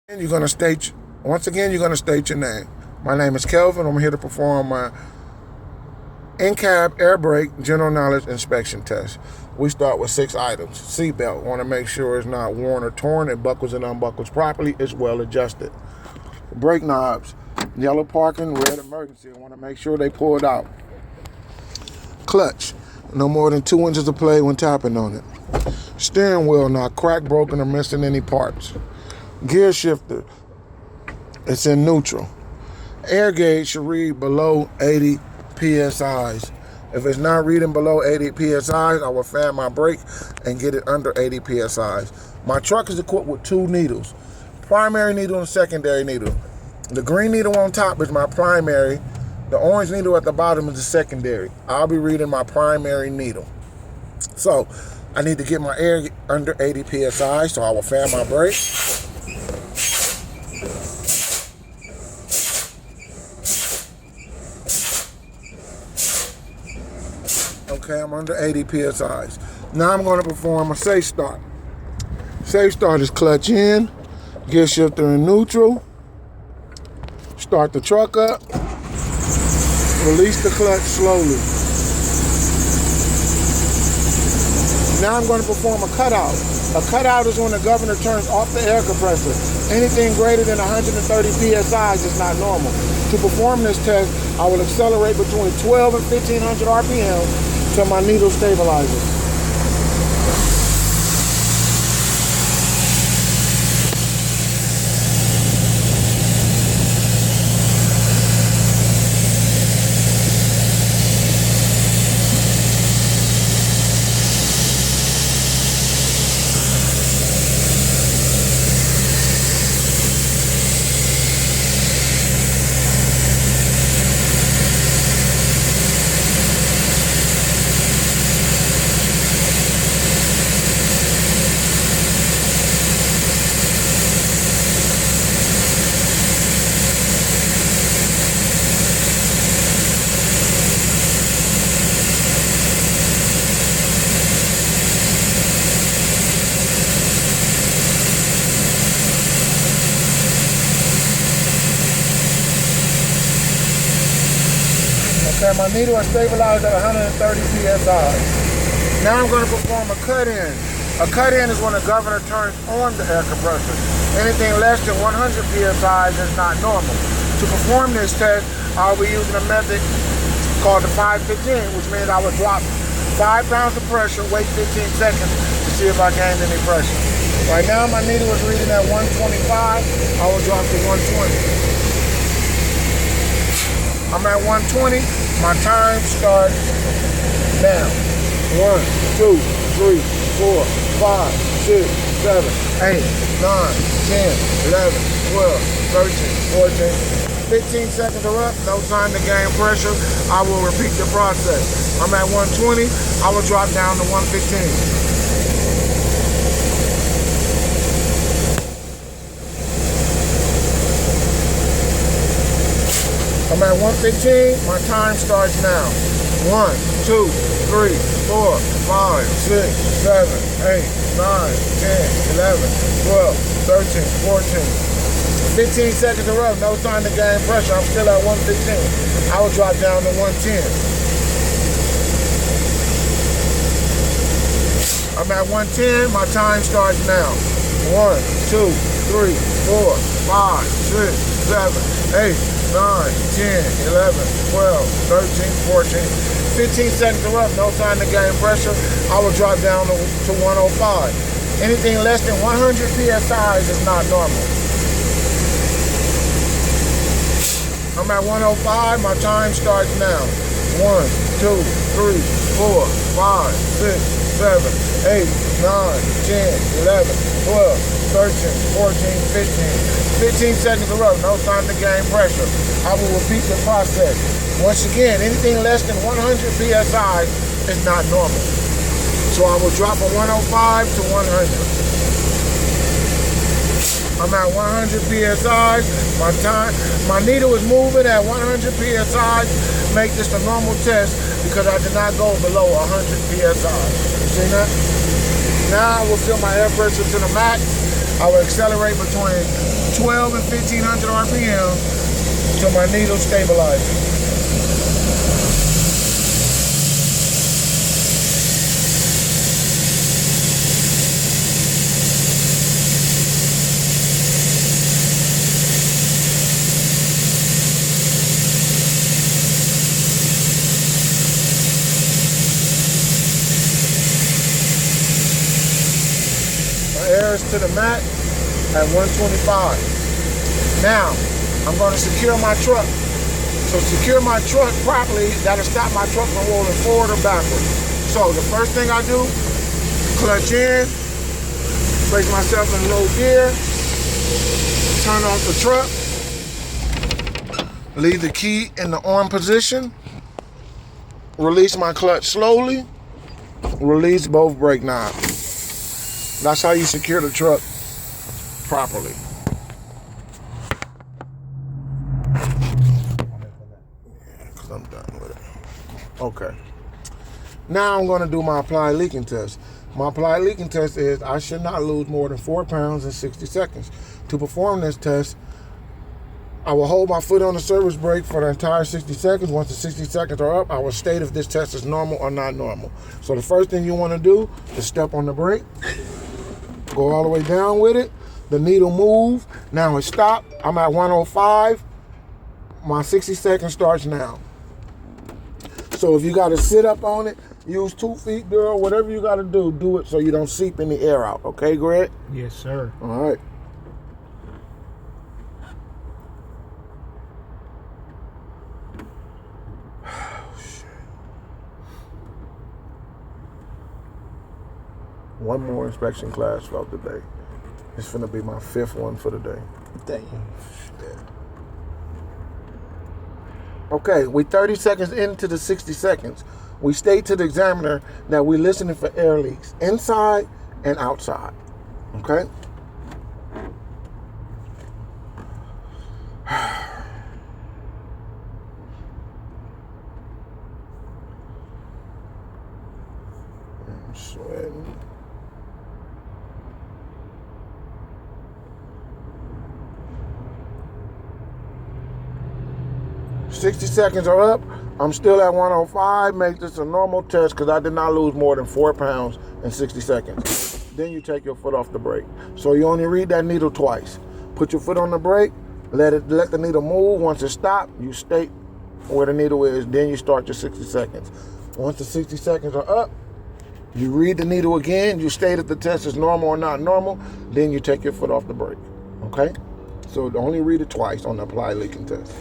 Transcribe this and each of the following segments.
And once again, you're gonna state your name. My name is Kelvin. I'm here to perform my in-cab air brake general knowledge inspection test. We start with 6 items. Seatbelt. Want to make sure it's not worn or torn. It buckles and unbuckles properly. It's well adjusted. Brake knobs. Yellow parking, red emergency. I want to make sure they pulled out. Clutch. No more than 2 inches of play when tapping on it. Steering wheel not cracked, broken, or missing any parts. Gear shifter. It's in neutral. Air gauge should read below 80 PSIs. If it's not reading below 80 PSIs, I will fan my brake and get it under 80 PSIs. My truck is equipped with 2 needles. Primary needle and secondary needle. The green needle on top is my primary. The orange needle at the bottom is the secondary. I'll be reading my primary needle. So I need to get my air under 80 PSI, so I will fan my brake. Okay, I'm under 80 PSIs. Now I'm going to perform a safe start. Safe start is clutch in, gear shifter in neutral, start the truck up, release the clutch slowly. Now I'm going to perform a cutout. A cutout is when the governor turns off the air compressor. Anything greater than 130 PSI is not normal. To perform this test, I will accelerate between 12 and 1500 RPM till my needle stabilizes. Okay, my needle is stabilized at 130 PSI. Now I'm going to perform a cut-in. A cut-in is when the governor turns on the air compressor. Anything less than 100 PSI is not normal. To perform this test, I'll be using a method called the 5-15, which means I will drop 5 pounds of pressure, wait 15 seconds to see if I gained any pressure. Right now, my needle is reading at 125. I will drop to 120. I'm at 120. My time starts now. 1, 2, 3, 4, 5, 6, 7, 8, 9, 10, 11, 12, 13, 14. 15 seconds are up. No time to gain pressure. I will repeat the process. I'm at 120. I will drop down to 115. I'm at 115, my time starts now. 1, 2, 3, 4, 5, 6, 7, 8, 9, 10, 11, 12, 13, 14. 15 seconds are up, no time to gain pressure. I'm still at 115. I will drop down to 110. I'm at 110, my time starts now. 1, 2, 3, 4, 5, 6, 7, 8, 9, 10, 11, 12, 13, 14. 15 seconds are up, no time to gain pressure. I will drop down to 105. Anything less than 100 PSI is not normal. I'm at 105, my time starts now. 1, 2, 3, 4, 5, 6, 7, 8, 9, 10, 11, 12, 13, 14, 15. 15 seconds are up, no time to gain pressure. I will repeat the process. Once again, anything less than 100 PSI is not normal. So I will drop from 105 to 100. I'm at 100 PSI. My needle is moving at 100 PSI. Make this a normal test because I did not go below 100 PSI. You see that? Now I will fill my air pressure to the max. I will accelerate between 12 and 1500 RPM till my needle stabilizes. Air is to the mat at 125. Now, I'm going to secure my truck. So secure my truck properly, that'll stop my truck from rolling forward or backward. So the first thing I do, clutch in, place myself in low gear, turn off the truck, leave the key in the on position, release my clutch slowly, release both brake knobs. That's how you secure the truck properly. Because I'm done with it. Okay. Now I'm going to do my applied leaking test. My applied leaking test is I should not lose more than 4 pounds in 60 seconds. To perform this test, I will hold my foot on the service brake for the entire 60 seconds. Once the 60 seconds are up, I will state if this test is normal or not normal. So the first thing you want to do is step on the brake. Go all the way down with it. The needle move. Now it stopped. I'm at 105. My 60 seconds starts now. So if you got to sit up on it, use 2 feet, girl. Whatever you got to do it so you don't seep any air out. Okay, Greg? Yes, sir. All right. One more inspection class for the day. It's gonna be my 5th one for the day. Damn. Okay, we 30 seconds into the 60 seconds. We state to the examiner that we're listening for air leaks inside and outside. Okay? I'm sweating. 60 seconds are up. I'm still at 105. Make this a normal test because I did not lose more than 4 pounds in 60 seconds. Then you take your foot off the brake. So you only read that needle twice. Put your foot on the brake. Let the needle move. Once it stops, you state where the needle is. Then you start your 60 seconds. Once the 60 seconds are up, you read the needle again. You state if the test is normal or not normal. Then you take your foot off the brake. Okay? So only read it twice on the applied leaking test.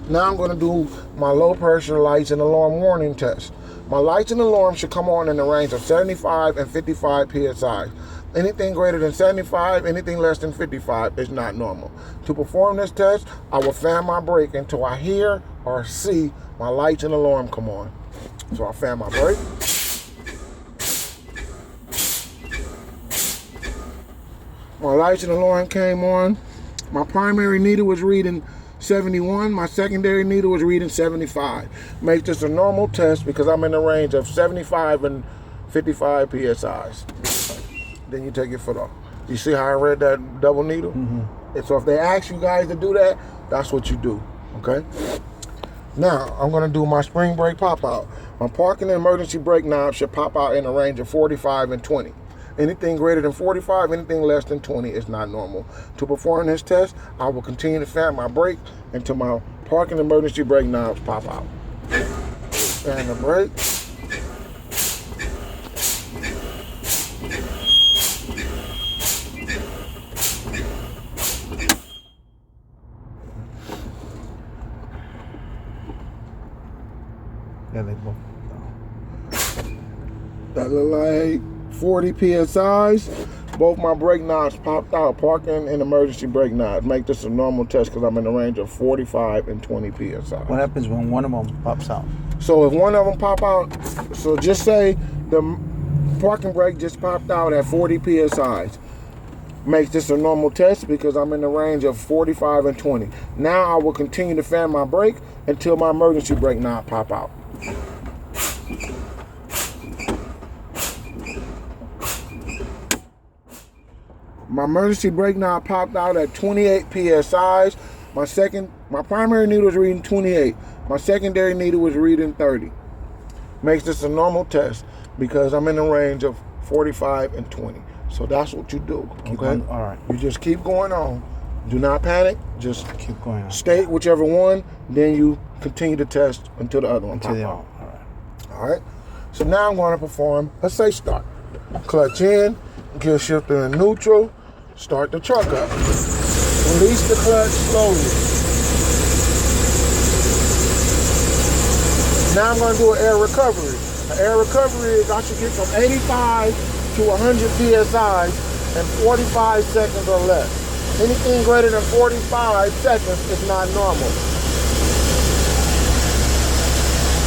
Now I'm going to do my low pressure lights and alarm warning test. My lights and alarm should come on in the range of 75 and 55 PSI. Anything greater than 75, anything less than 55 is not normal. To perform this test, I will fan my brake until I hear or see my lights and alarm come on. So I'll fan my brake. My lights and alarm came on. My primary needle was reading 71. My secondary needle was reading 75. Make this a normal test because I'm in the range of 75 and 55 PSIs. Then you take your foot off. You see how I read that double needle? Mm-hmm. And so if they ask you guys to do that, that's what you do, okay? Now, I'm gonna do my spring brake pop out. My parking and emergency brake knob should pop out in a range of 45 and 20. Anything greater than 45, anything less than 20 is not normal. To perform this test, I will continue to fan my brake until my parking and emergency brake knobs pop out. Fan the brake. Yeah, they both. That look like 40 PSIs. Both my brake knobs popped out. Parking and emergency brake knobs. Make this a normal test because I'm in the range of 45 and 20 PSI. What happens when one of them pops out? So if one of them pop out, so just say the parking brake just popped out at 40 PSIs. Make this a normal test because I'm in the range of 45 and 20. Now I will continue to fan my brake until my emergency brake knob pop out. My emergency brake knob popped out at 28 psi. My primary needle was reading 28. My secondary needle was reading 30. Makes this a normal test because I'm in the range of 45 and 20. So that's what you do, okay? All right. You just keep going on. Do not panic. Just Keep going on. state whichever one, then you continue to test until the other one Until pops they out. all. All right. All right. So now I'm going to perform a safe start. Clutch in, gear shifter in neutral, start the truck up. Release the clutch slowly. Now I'm going to do an air recovery. An air recovery is I should get from 85 to 100 psi in 45 seconds or less. Anything greater than 45 seconds is not normal.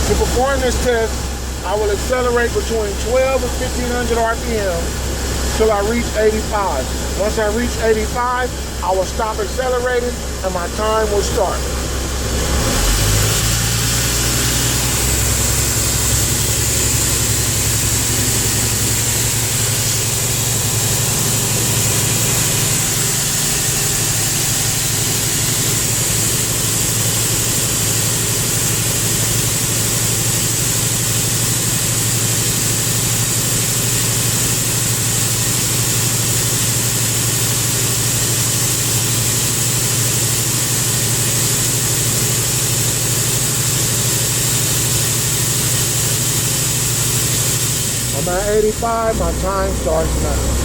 To perform this test, I will accelerate between 12 and 1500 RPM till I reach 85. Once I reach 85, I will stop accelerating and my time will start. I'm at 85, my time starts now.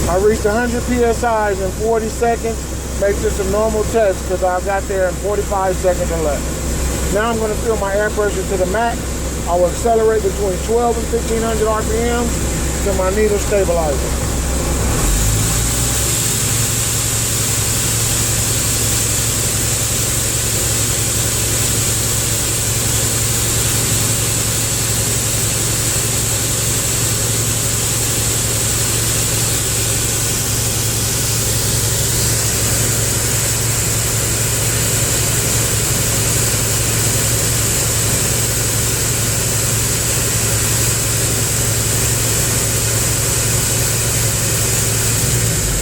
I reached 100 psi's in 40 seconds. Makes this a normal test because I got there in 45 seconds or less. Now I'm going to fill my air pressure to the max. I will accelerate between 12 and 1500 RPM till my needle stabilizes.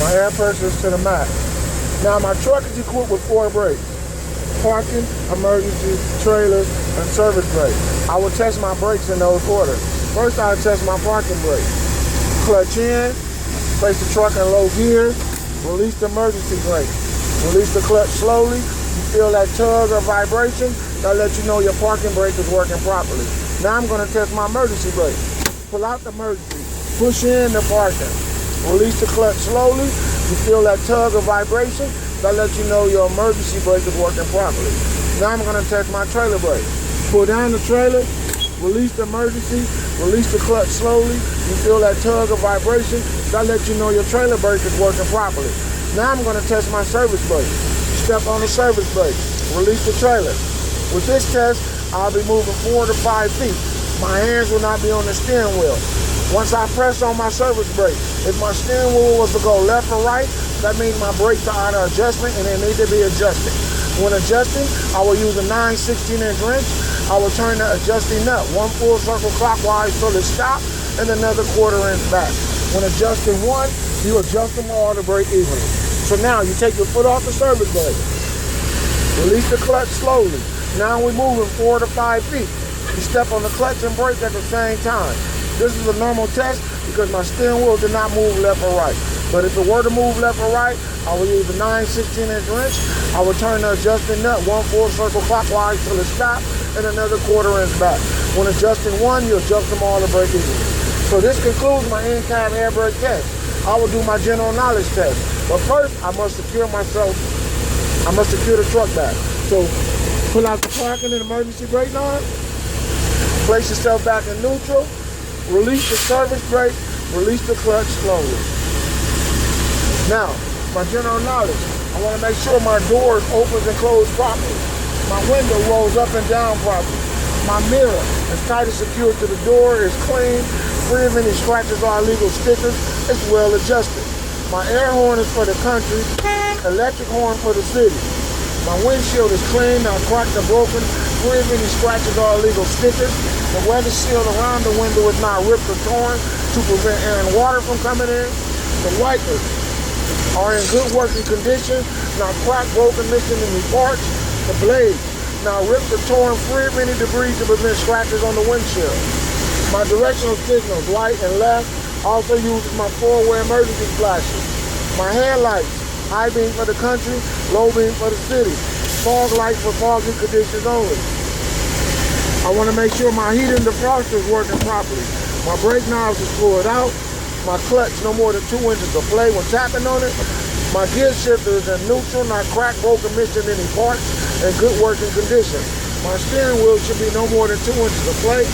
My air pressure is to the max. Now my truck is equipped with 4 brakes: parking, emergency, trailer, and service brake. I will test my brakes in those orders. First I'll test my parking brake. Clutch in, place the truck in low gear, release the emergency brake. Release the clutch slowly. You feel that tug or vibration, that'll let you know your parking brake is working properly. Now I'm going to test my emergency brake. Pull out the emergency, push in the parking. Release the clutch slowly. You feel that tug or vibration, that'll let you know your emergency brake is working properly. Now I'm going to test my trailer brake. Pull down the trailer, release the emergency, release the clutch slowly. You feel that tug or vibration, that'll let you know your trailer brake is working properly. Now I'm going to test my service brake. Step on the service brake, release the trailer. With this test, I'll be moving 4 to 5 feet. My hands will not be on the steering wheel. Once I press on my service brake, if my steering wheel was to go left or right, that means my brakes are out of adjustment and they need to be adjusted. When adjusting, I will use a 9/16" wrench. I will turn the adjusting nut 1 full circle clockwise till it stops and another 1/4 inch back. When adjusting one, you adjust them all to brake evenly. So now you take your foot off the service brake. Release the clutch slowly. Now we're moving 4 to 5 feet. You step on the clutch and brake at the same time. This is a normal test because my steering wheel did not move left or right. But if it were to move left or right, I will use a 9/16" wrench. I will turn the adjusting nut 1 full circle clockwise till it stops and another 1/4 inch back. When adjusting one, you adjust them all to brake evenly. So this concludes my in-cab air brake test. I will do my general knowledge test. But first, I must secure myself. I must secure the truck back. So Pull out the parking and emergency brake knob. Place yourself back in neutral. Release the service brake. Release the clutch slowly. Now, my general knowledge. I want to make sure my doors opens and close properly. My window rolls up and down properly. My mirror is tight and secure to the door, is clean, free of any scratches or illegal stickers. It's well adjusted. My air horn is for the country, electric horn for the city. My windshield is clean, not cracked or broken, free of any scratches or illegal stickers. The weather seal around the window is not ripped or torn to prevent air and water from coming in. The wipers are in good working condition, not cracked, broken, missing any parts. The blades, now ripped or torn, free of any debris to prevent scratches on the windshield. My directional signals, right and left, also uses my four-way emergency flashes. My headlights, high beam for the country, low beam for the city. Fog light for foggy conditions only. I want to make sure my heater and defroster is working properly. My brake knobs is fluid out. My clutch no more than 2 inches of play when tapping on it. My gear shifter is in neutral, not cracked, broken, missing any parts, in good working condition. My steering wheel should be no more than 2 inches of play.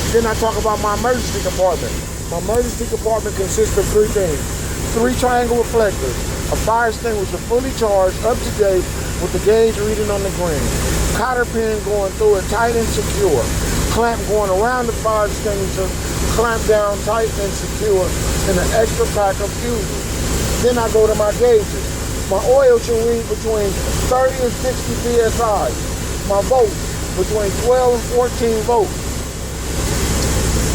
Then I talk about my emergency compartment. My emergency compartment consists of 3 things. 3 triangle reflectors, a fire extinguisher fully charged, up to date, with the gauge reading on the green. Cotter pin going through it tight and secure. Clamp going around the fire extinguisher, clamp down tight and secure, and an extra pack of fuses. Then I go to my gauges. My oil should read between 30 and 60 psi. My volts between 12 and 14 volts.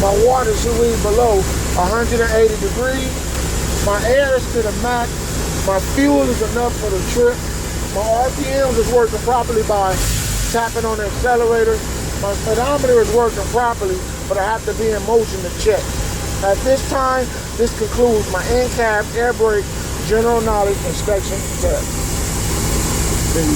My water should read below 180 degrees. My air is to the max. My fuel is enough for the trip. My RPMs is working properly by tapping on the accelerator. My speedometer is working properly, but I have to be in motion to check. At this time, this concludes my in-cab air brake general knowledge inspection test.